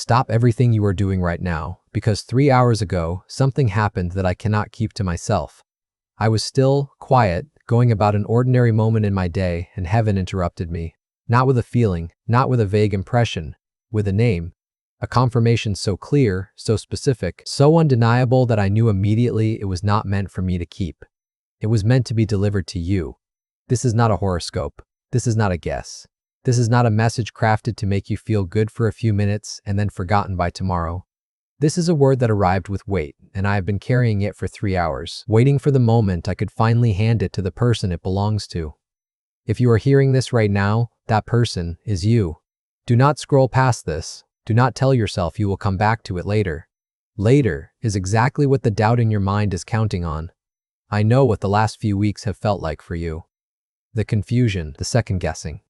Stop everything you are doing right now, because 3 hours ago, something happened that I cannot keep to myself. I was still, quiet, going about an ordinary moment in my day, and heaven interrupted me. Not with a feeling, not with a vague impression, with a name. A confirmation so clear, so specific, so undeniable that I knew immediately it was not meant for me to keep. It was meant to be delivered to you. This is not a horoscope. This is not a guess. This is not a message crafted to make you feel good for a few minutes and then forgotten by tomorrow. This is a word that arrived with weight, and I have been carrying it for 3 hours, waiting for the moment I could finally hand it to the person it belongs to. If you are hearing this right now, that person is you. Do not scroll past this. Do not tell yourself you will come back to it later. Later is exactly what the doubt in your mind is counting on. I know what the last few weeks have felt like for you. The confusion, the second guessing.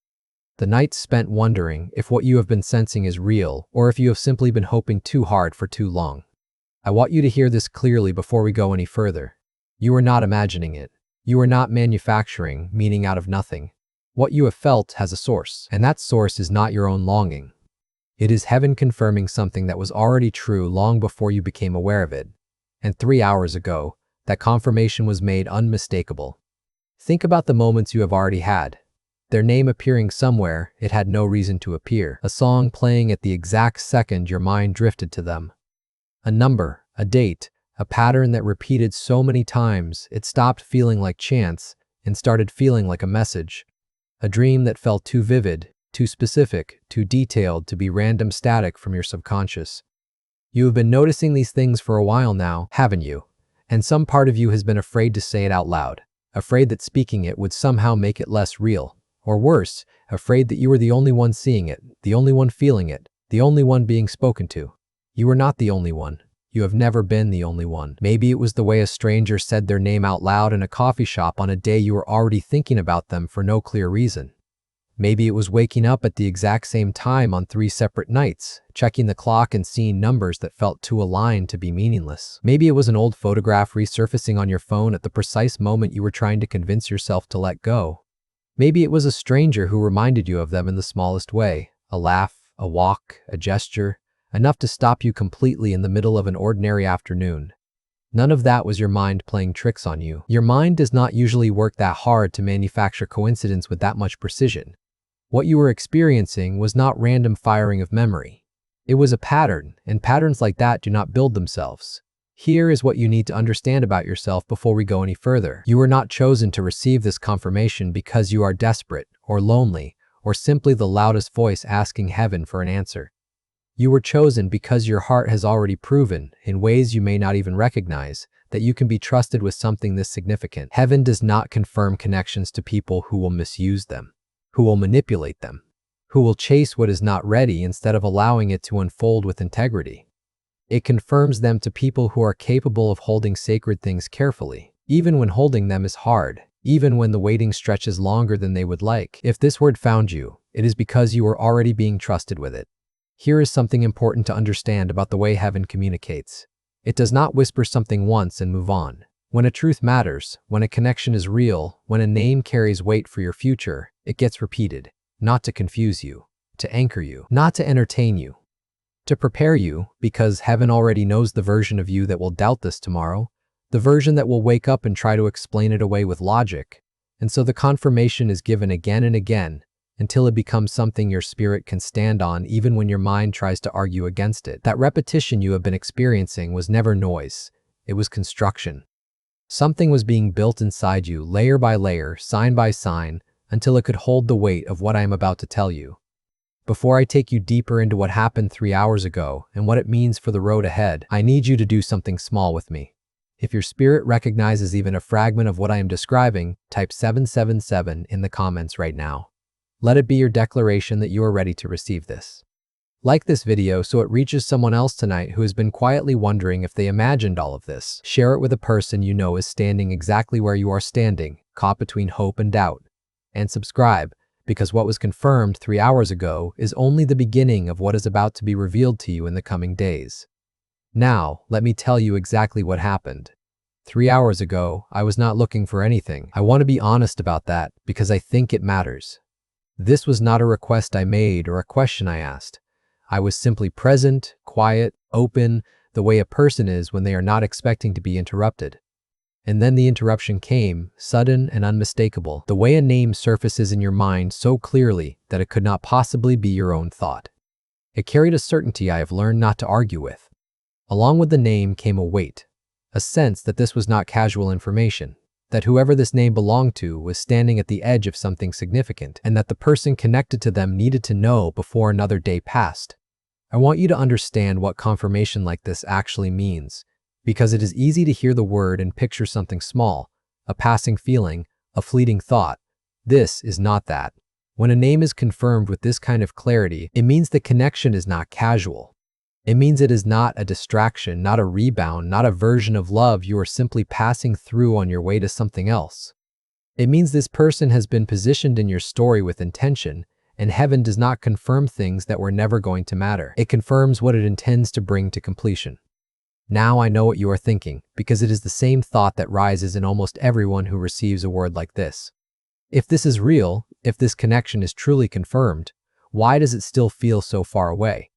The nights spent wondering if what you have been sensing is real or if you have simply been hoping too hard for too long. I want you to hear this clearly before we go any further. You are not imagining it. You are not manufacturing meaning out of nothing. What you have felt has a source, and that source is not your own longing. It is heaven confirming something that was already true long before you became aware of it. And 3 hours ago, that confirmation was made unmistakable. Think about the moments you have already had. Their name appearing somewhere it had no reason to appear. A song playing at the exact second your mind drifted to them. A number, a date, a pattern that repeated so many times it stopped feeling like chance and started feeling like a message. A dream that felt too vivid, too specific, too detailed to be random static from your subconscious. You have been noticing these things for a while now, haven't you? And some part of you has been afraid to say it out loud, afraid that speaking it would somehow make it less real. Or worse, afraid that you were the only one seeing it, the only one feeling it, the only one being spoken to. You are not the only one. You have never been the only one. Maybe it was the way a stranger said their name out loud in a coffee shop on a day you were already thinking about them for no clear reason. Maybe it was waking up at the exact same time on 3 separate nights, checking the clock and seeing numbers that felt too aligned to be meaningless. Maybe it was an old photograph resurfacing on your phone at the precise moment you were trying to convince yourself to let go. Maybe it was a stranger who reminded you of them in the smallest way, a laugh, a walk, a gesture, enough to stop you completely in the middle of an ordinary afternoon. None of that was your mind playing tricks on you. Your mind does not usually work that hard to manufacture coincidence with that much precision. What you were experiencing was not random firing of memory. It was a pattern, and patterns like that do not build themselves. Here is what you need to understand about yourself before we go any further. You were not chosen to receive this confirmation because you are desperate, or lonely, or simply the loudest voice asking heaven for an answer. You were chosen because your heart has already proven, in ways you may not even recognize, that you can be trusted with something this significant. Heaven does not confirm connections to people who will misuse them, who will manipulate them, who will chase what is not ready instead of allowing it to unfold with integrity. It confirms them to people who are capable of holding sacred things carefully, even when holding them is hard, even when the waiting stretches longer than they would like. If this word found you, it is because you were already being trusted with it. Here is something important to understand about the way heaven communicates. It does not whisper something once and move on. When a truth matters, when a connection is real, when a name carries weight for your future, it gets repeated, not to confuse you, to anchor you, not to entertain you. To prepare you, because heaven already knows the version of you that will doubt this tomorrow, the version that will wake up and try to explain it away with logic. And so the confirmation is given again and again, until it becomes something your spirit can stand on even when your mind tries to argue against it. That repetition you have been experiencing was never noise, it was construction. Something was being built inside you, layer by layer, sign by sign, until it could hold the weight of what I am about to tell you. Before I take you deeper into what happened 3 hours ago and what it means for the road ahead, I need you to do something small with me. If your spirit recognizes even a fragment of what I am describing, type 777 in the comments right now. Let it be your declaration that you are ready to receive this. Like this video so it reaches someone else tonight who has been quietly wondering if they imagined all of this. Share it with a person you know is standing exactly where you are standing, caught between hope and doubt. And subscribe, because what was confirmed 3 hours ago is only the beginning of what is about to be revealed to you in the coming days. Now, let me tell you exactly what happened. 3 hours ago, I was not looking for anything. I want to be honest about that, because I think it matters. This was not a request I made or a question I asked. I was simply present, quiet, open, the way a person is when they are not expecting to be interrupted. And then the interruption came, sudden and unmistakable, the way a name surfaces in your mind so clearly that it could not possibly be your own thought. It carried a certainty I have learned not to argue with. Along with the name came a weight, a sense that this was not casual information, that whoever this name belonged to was standing at the edge of something significant, and that the person connected to them needed to know before another day passed. I want you to understand what confirmation like this actually means, because it is easy to hear the word and picture something small, a passing feeling, a fleeting thought. This is not that. When a name is confirmed with this kind of clarity, it means the connection is not casual. It means it is not a distraction, not a rebound, not a version of love you are simply passing through on your way to something else. It means this person has been positioned in your story with intention, and heaven does not confirm things that were never going to matter. It confirms what it intends to bring to completion. Now I know what you are thinking, because it is the same thought that rises in almost everyone who receives a word like this. If this is real, if this connection is truly confirmed, why does it still feel so far away?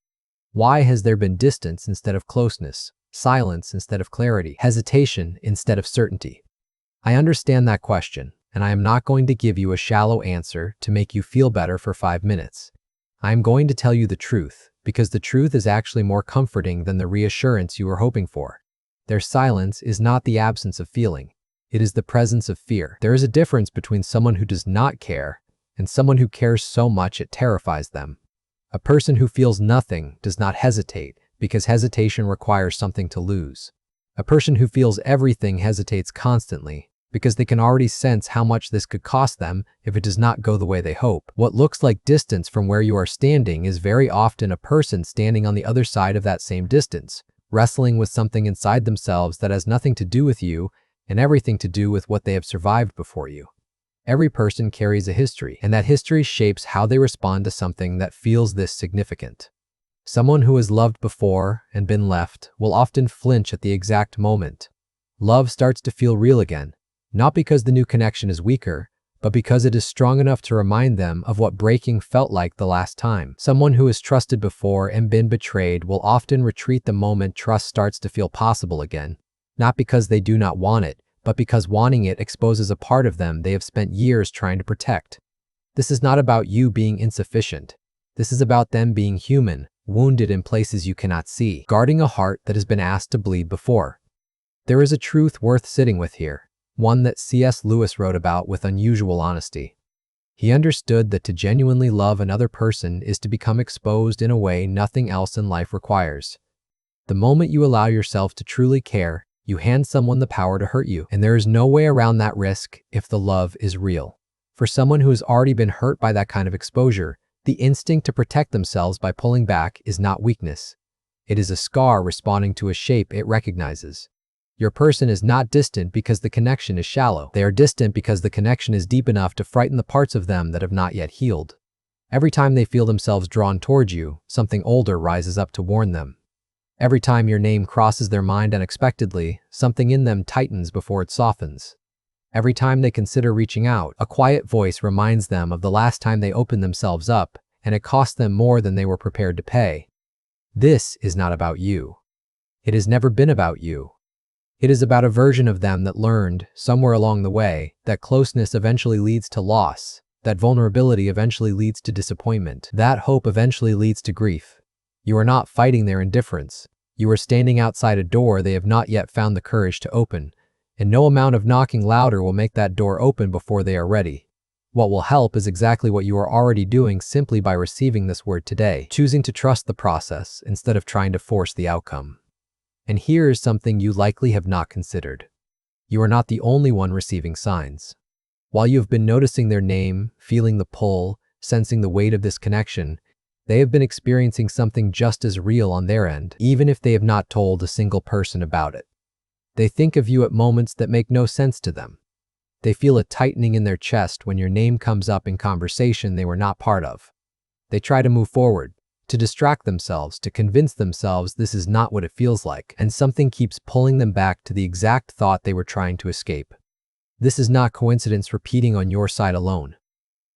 Why has there been distance instead of closeness, silence instead of clarity, hesitation instead of certainty? I understand that question, and I am not going to give you a shallow answer to make you feel better for 5 minutes. I am going to tell you the truth, because the truth is actually more comforting than the reassurance you were hoping for. Their silence is not the absence of feeling. It is the presence of fear. There is a difference between someone who does not care and someone who cares so much it terrifies them. A person who feels nothing does not hesitate, because hesitation requires something to lose. A person who feels everything hesitates constantly, because they can already sense how much this could cost them if it does not go the way they hope. What looks like distance from where you are standing is very often a person standing on the other side of that same distance, wrestling with something inside themselves that has nothing to do with you and everything to do with what they have survived before you. Every person carries a history, and that history shapes how they respond to something that feels this significant. Someone who has loved before and been left will often flinch at the exact moment. Love starts to feel real again, not because the new connection is weaker, but because it is strong enough to remind them of what breaking felt like the last time. Someone who has trusted before and been betrayed will often retreat the moment trust starts to feel possible again, not because they do not want it, but because wanting it exposes a part of them they have spent years trying to protect. This is not about you being insufficient. This is about them being human, wounded in places you cannot see, guarding a heart that has been asked to bleed before. There is a truth worth sitting with here, one that C.S. Lewis wrote about with unusual honesty. He understood that to genuinely love another person is to become exposed in a way nothing else in life requires. The moment you allow yourself to truly care, you hand someone the power to hurt you, and there is no way around that risk if the love is real. For someone who has already been hurt by that kind of exposure, the instinct to protect themselves by pulling back is not weakness. It is a scar responding to a shape it recognizes. Your person is not distant because the connection is shallow. They are distant because the connection is deep enough to frighten the parts of them that have not yet healed. Every time they feel themselves drawn towards you, something older rises up to warn them. Every time your name crosses their mind unexpectedly, something in them tightens before it softens. Every time they consider reaching out, a quiet voice reminds them of the last time they opened themselves up, and it cost them more than they were prepared to pay. This is not about you. It has never been about you. It is about a version of them that learned, somewhere along the way, that closeness eventually leads to loss, that vulnerability eventually leads to disappointment, that hope eventually leads to grief. You are not fighting their indifference. You are standing outside a door they have not yet found the courage to open, and no amount of knocking louder will make that door open before they are ready. What will help is exactly what you are already doing simply by receiving this word today, choosing to trust the process instead of trying to force the outcome. And here is something you likely have not considered. You are not the only one receiving signs. While you have been noticing their name, feeling the pull, sensing the weight of this connection, they have been experiencing something just as real on their end, even if they have not told a single person about it. They think of you at moments that make no sense to them. They feel a tightening in their chest when your name comes up in conversation they were not part of. They try to move forward, to distract themselves, to convince themselves this is not what it feels like, and something keeps pulling them back to the exact thought they were trying to escape. This is not coincidence repeating on your side alone.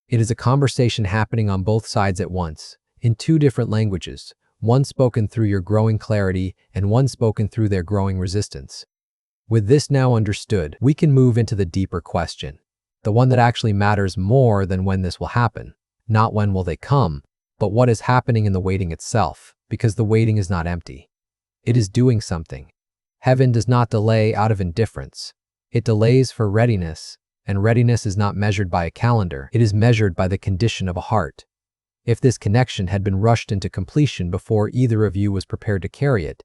It is a conversation happening on both sides at once, in two different languages, one spoken through your growing clarity and one spoken through their growing resistance. With this now understood, we can move into the deeper question, the one that actually matters more than when this will happen. Not when will they come, but what is happening in the waiting itself, because the waiting is not empty. It is doing something. Heaven does not delay out of indifference. It delays for readiness, and readiness is not measured by a calendar. It is measured by the condition of a heart. If this connection had been rushed into completion before either of you was prepared to carry it,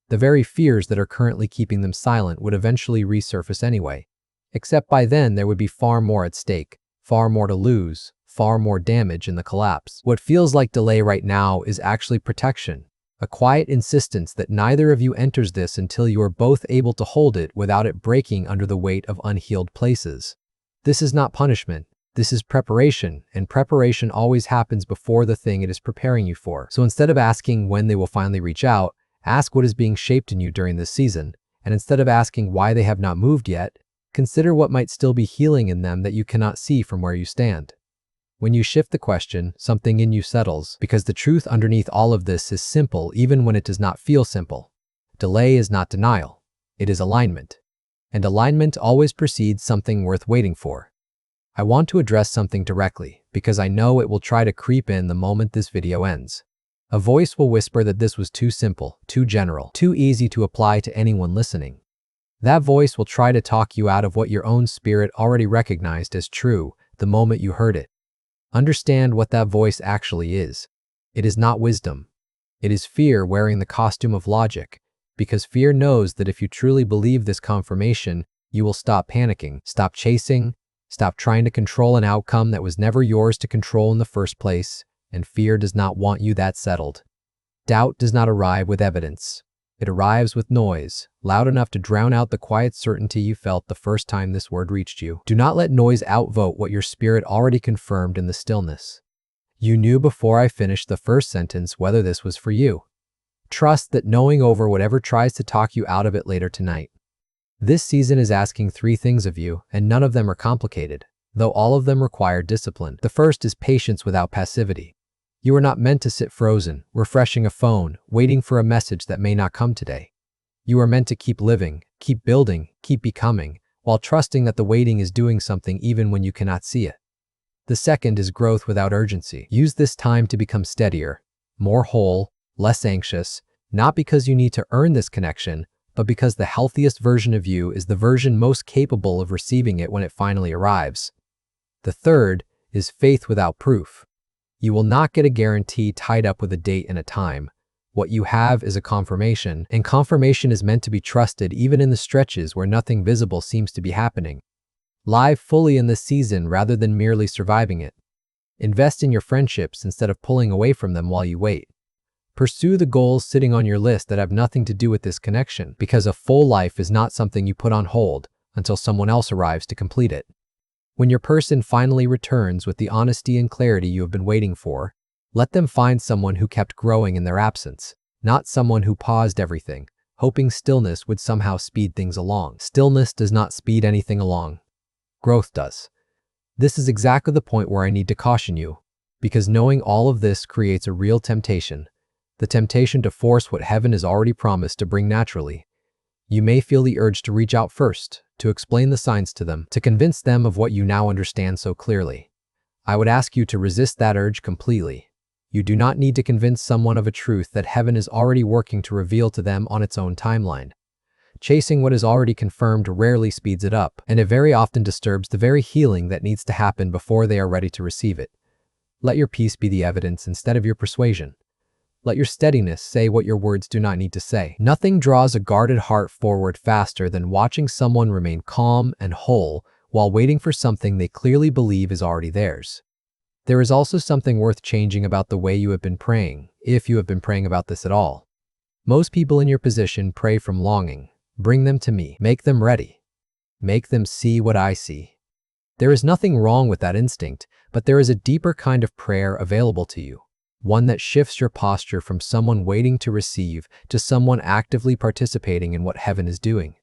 the very fears that are currently keeping them silent would eventually resurface anyway. Except by then there would be far more at stake, far more to lose, far more damage in the collapse. What feels like delay right now is actually protection, a quiet insistence that neither of you enters this until you are both able to hold it without it breaking under the weight of unhealed places. This is not punishment. This is preparation, and preparation always happens before the thing it is preparing you for. So instead of asking when they will finally reach out, ask what is being shaped in you during this season, and instead of asking why they have not moved yet, consider what might still be healing in them that you cannot see from where you stand. When you shift the question, something in you settles, because the truth underneath all of this is simple even when it does not feel simple. Delay is not denial. It is alignment. And alignment always precedes something worth waiting for. I want to address something directly, because I know it will try to creep in the moment this video ends. A voice will whisper that this was too simple, too general, too easy to apply to anyone listening. That voice will try to talk you out of what your own spirit already recognized as true the moment you heard it. Understand what that voice actually is. It is not wisdom. It is fear wearing the costume of logic, because fear knows that if you truly believe this confirmation, you will stop panicking, stop chasing, stop trying to control an outcome that was never yours to control in the first place, and fear does not want you that settled. Doubt does not arrive with evidence. It arrives with noise, loud enough to drown out the quiet certainty you felt the first time this word reached you. Do not let noise outvote what your spirit already confirmed in the stillness. You knew before I finished the first sentence whether this was for you. Trust that knowing over whatever tries to talk you out of it later tonight. This season is asking 3 things of you, and none of them are complicated, though all of them require discipline. The first is patience without passivity. You are not meant to sit frozen, refreshing a phone, waiting for a message that may not come today. You are meant to keep living, keep building, keep becoming, while trusting that the waiting is doing something even when you cannot see it. The second is growth without urgency. Use this time to become steadier, more whole, less anxious, not because you need to earn this connection, but because the healthiest version of you is the version most capable of receiving it when it finally arrives. The third is faith without proof. You will not get a guarantee tied up with a date and a time. What you have is a confirmation, and confirmation is meant to be trusted even in the stretches where nothing visible seems to be happening. Live fully in this season rather than merely surviving it. Invest in your friendships instead of pulling away from them while you wait. Pursue the goals sitting on your list that have nothing to do with this connection, because a full life is not something you put on hold until someone else arrives to complete it. When your person finally returns with the honesty and clarity you have been waiting for, let them find someone who kept growing in their absence, not someone who paused everything, hoping stillness would somehow speed things along. Stillness does not speed anything along. Growth does. This is exactly the point where I need to caution you, because knowing all of this creates a real temptation, the temptation to force what heaven has already promised to bring naturally. You may feel the urge to reach out first, to explain the signs to them, to convince them of what you now understand so clearly. I would ask you to resist that urge completely. You do not need to convince someone of a truth that heaven is already working to reveal to them on its own timeline. Chasing what is already confirmed rarely speeds it up, and it very often disturbs the very healing that needs to happen before they are ready to receive it. Let your peace be the evidence instead of your persuasion. Let your steadiness say what your words do not need to say. Nothing draws a guarded heart forward faster than watching someone remain calm and whole while waiting for something they clearly believe is already theirs. There is also something worth changing about the way you have been praying, if you have been praying about this at all. Most people in your position pray from longing. Bring them to me. Make them ready. Make them see what I see. There is nothing wrong with that instinct, but there is a deeper kind of prayer available to you. One that shifts your posture from someone waiting to receive to someone actively participating in what heaven is doing.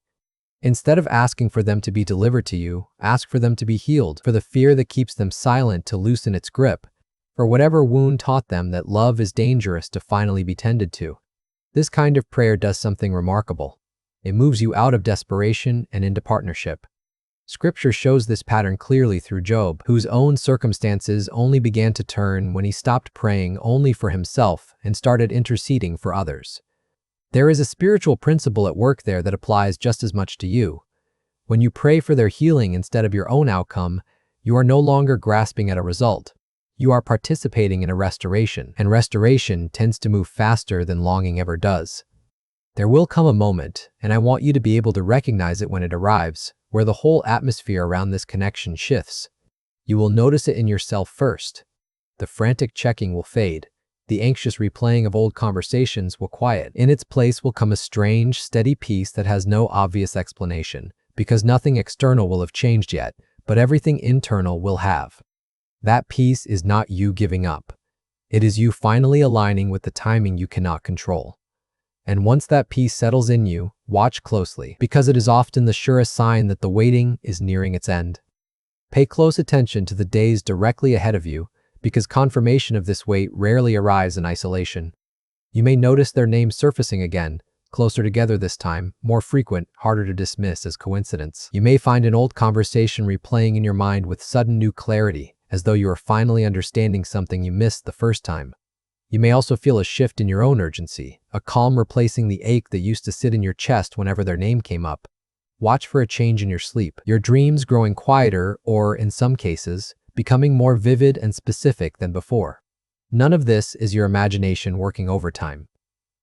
Instead of asking for them to be delivered to you, ask for them to be healed, for the fear that keeps them silent to loosen its grip, for whatever wound taught them that love is dangerous to finally be tended to. This kind of prayer does something remarkable. It moves you out of desperation and into partnership. Scripture shows this pattern clearly through Job, whose own circumstances only began to turn when he stopped praying only for himself and started interceding for others. There is a spiritual principle at work there that applies just as much to you. When you pray for their healing instead of your own outcome, you are no longer grasping at a result. You are participating in a restoration, and restoration tends to move faster than longing ever does. There will come a moment, and I want you to be able to recognize it when it arrives, where the whole atmosphere around this connection shifts. You will notice it in yourself first. The frantic checking will fade. The anxious replaying of old conversations will quiet. In its place will come a strange, steady peace that has no obvious explanation, because nothing external will have changed yet, but everything internal will have. That peace is not you giving up. It is you finally aligning with the timing you cannot control. And once that peace settles in you, watch closely, because it is often the surest sign that the waiting is nearing its end. Pay close attention to the days directly ahead of you, because confirmation of this wait rarely arrives in isolation. You may notice their names surfacing again, closer together this time, more frequent, harder to dismiss as coincidence. You may find an old conversation replaying in your mind with sudden new clarity, as though you are finally understanding something you missed the first time. You may also feel a shift in your own urgency, a calm replacing the ache that used to sit in your chest whenever their name came up. Watch for a change in your sleep, your dreams growing quieter or, in some cases, becoming more vivid and specific than before. None of this is your imagination working overtime.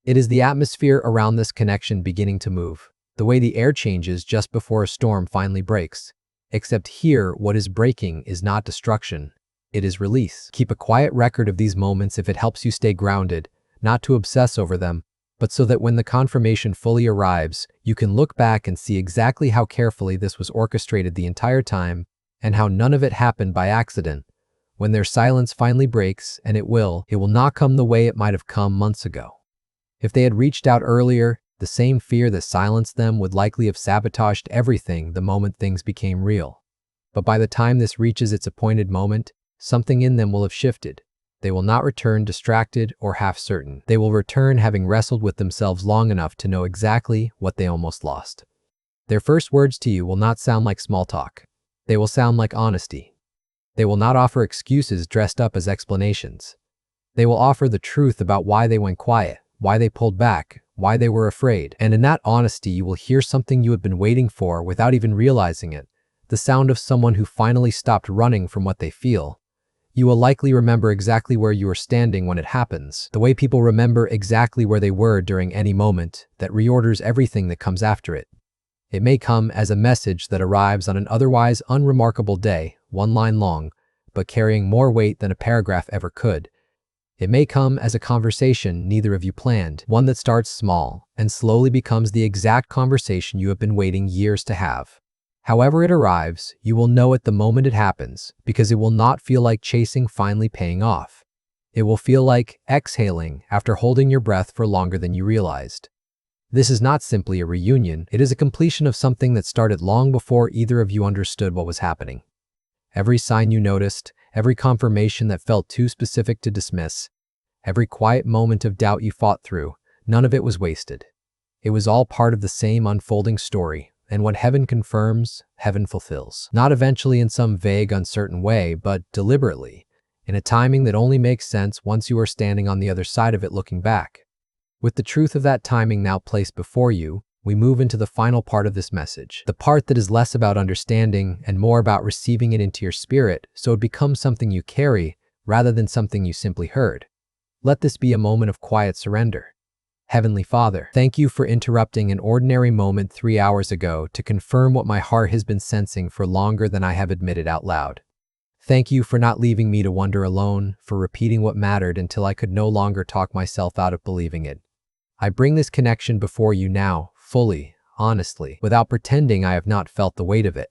It is the atmosphere around this connection beginning to move, the way the air changes just before a storm finally breaks. Except here, what is breaking is not destruction. It is release. Keep a quiet record of these moments if it helps you stay grounded, not to obsess over them, but so that when the confirmation fully arrives, you can look back and see exactly how carefully this was orchestrated the entire time and how none of it happened by accident. When their silence finally breaks, and it will not come the way it might have come months ago. If they had reached out earlier, the same fear that silenced them would likely have sabotaged everything the moment things became real. But by the time this reaches its appointed moment, something in them will have shifted. They will not return distracted or half certain. They will return having wrestled with themselves long enough to know exactly what they almost lost. Their first words to you will not sound like small talk. They will sound like honesty. They will not offer excuses dressed up as explanations. They will offer the truth about why they went quiet, why they pulled back, why they were afraid. And in that honesty, you will hear something you have been waiting for without even realizing it, the sound of someone who finally stopped running from what they feel. You will likely remember exactly where you were standing when it happens, the way people remember exactly where they were during any moment that reorders everything that comes after it. It may come as a message that arrives on an otherwise unremarkable day, one line long, but carrying more weight than a paragraph ever could. It may come as a conversation neither of you planned, one that starts small and slowly becomes the exact conversation you have been waiting years to have. However it arrives, you will know it the moment it happens, because it will not feel like chasing finally paying off. It will feel like exhaling after holding your breath for longer than you realized. This is not simply a reunion, it is a completion of something that started long before either of you understood what was happening. Every sign you noticed, every confirmation that felt too specific to dismiss, every quiet moment of doubt you fought through, none of it was wasted. It was all part of the same unfolding story, and what heaven confirms, heaven fulfills. Not eventually in some vague, uncertain way, but deliberately, in a timing that only makes sense once you are standing on the other side of it looking back. With the truth of that timing now placed before you, we move into the final part of this message, the part that is less about understanding and more about receiving it into your spirit so it becomes something you carry rather than something you simply heard. Let this be a moment of quiet surrender. Heavenly Father, thank you for interrupting an ordinary moment 3 hours ago to confirm what my heart has been sensing for longer than I have admitted out loud. Thank you for not leaving me to wonder alone, for repeating what mattered until I could no longer talk myself out of believing it. I bring this connection before you now, fully, honestly, without pretending I have not felt the weight of it.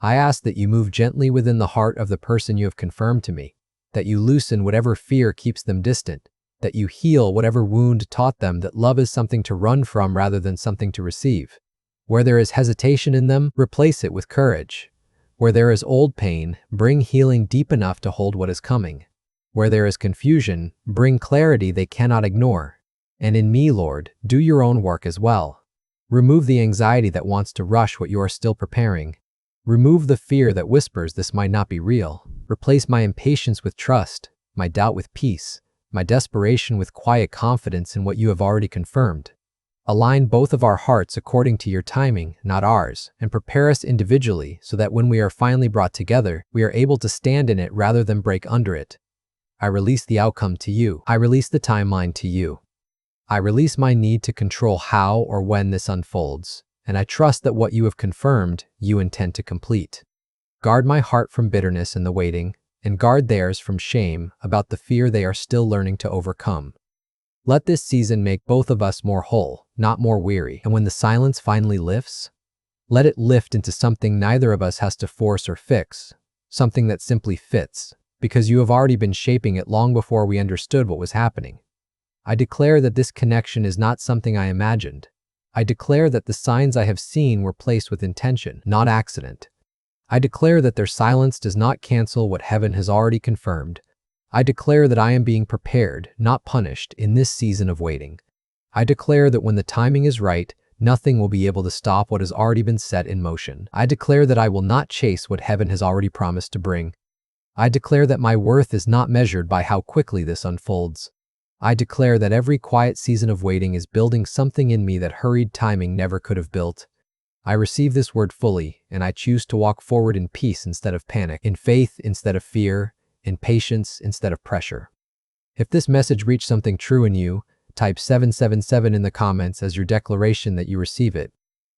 I ask that you move gently within the heart of the person you have confirmed to me, that you loosen whatever fear keeps them distant, that you heal whatever wound taught them that love is something to run from rather than something to receive. Where there is hesitation in them, replace it with courage. Where there is old pain, bring healing deep enough to hold what is coming. Where there is confusion, bring clarity they cannot ignore. And in me, Lord, do your own work as well. Remove the anxiety that wants to rush what you are still preparing. Remove the fear that whispers this might not be real. Replace my impatience with trust, my doubt with peace, my desperation with quiet confidence in what you have already confirmed. Align both of our hearts according to your timing, not ours, and prepare us individually so that when we are finally brought together, we are able to stand in it rather than break under it. I release the outcome to you. I release the timeline to you. I release my need to control how or when this unfolds, and I trust that what you have confirmed, you intend to complete. Guard my heart from bitterness in the waiting, and guard theirs from shame about the fear they are still learning to overcome. Let this season make both of us more whole, not more weary, and when the silence finally lifts, let it lift into something neither of us has to force or fix, something that simply fits, because you have already been shaping it long before we understood what was happening. I declare that this connection is not something I imagined. I declare that the signs I have seen were placed with intention, not accident. I declare that their silence does not cancel what heaven has already confirmed. I declare that I am being prepared, not punished, in this season of waiting. I declare that when the timing is right, nothing will be able to stop what has already been set in motion. I declare that I will not chase what heaven has already promised to bring. I declare that my worth is not measured by how quickly this unfolds. I declare that every quiet season of waiting is building something in me that hurried timing never could have built. I receive this word fully, and I choose to walk forward in peace instead of panic, in faith instead of fear, in patience instead of pressure. If this message reached something true in you, type 777 in the comments as your declaration that you receive it.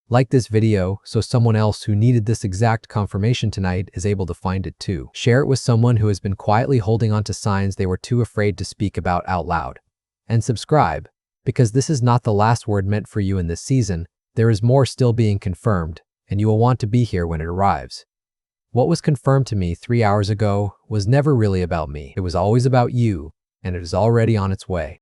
Like this video so someone else who needed this exact confirmation tonight is able to find it too. Share it with someone who has been quietly holding on to signs they were too afraid to speak about out loud. And subscribe, because this is not the last word meant for you in this season. There is more still being confirmed, and you will want to be here when it arrives. What was confirmed to me 3 hours ago was never really about me. It was always about you, and it is already on its way.